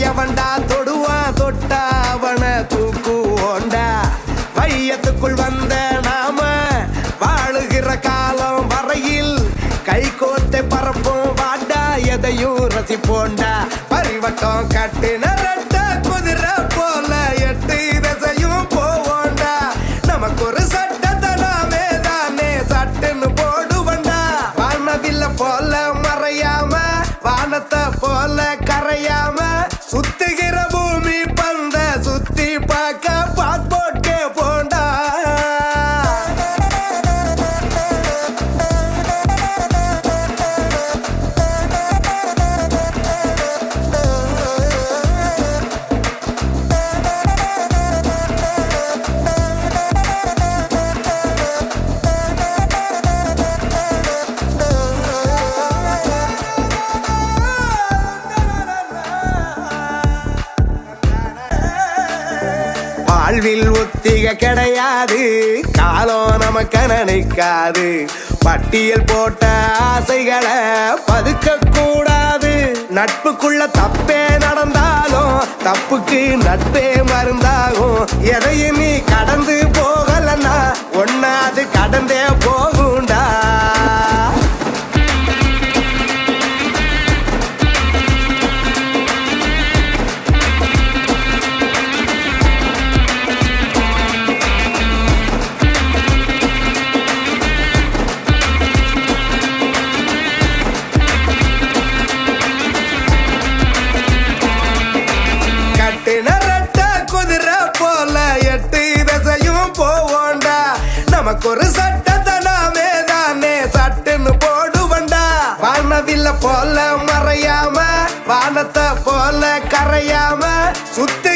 எவன்டா தொடுவான் தொட்டா அவன தூக்குவோண்டா வையத்துக்குள் வந்த நாம வாழுகிற காலம் வரையில் கை கோத்தை பரப்போம் வாண்டா எதையும் ரசிப்போண்டா பரிவட்டம் கட்டின ரெட்ட குதிரை போல எட்டு திசையும் போவோண்டா நமக்கு ஒரு சட்டத்தை நாமே தானே சட்டுன்னு போடுவோண்டா வானவில்ல போல மறையாம வானத்தை போல கரையாம சுத்துகிற பூமி பந்த சுத்தி பார்க்க பாஸ்போர்ட் போண்டா வாழ்வில் ஒத்திக கிடையாது காலம் நமக்கு நினைக்காது பட்டியல் போட்ட ஆசைகளை பதுக்க கூடாது நட்புக்குள்ள தப்பே நடந்தாலும் தப்புக்கு நட்பே மருந்தாகும் எதையும் நீ கடந்து போகலன்னா ஒன்னாது கடந்தே போகுண்டா நமக்கு ஒரு சட்டத்தை நாமே தானே சட்டுன்னு போடுவண்டா வானவில்ல போல மறையாம வானத்தை போல கரையாம சுத்தி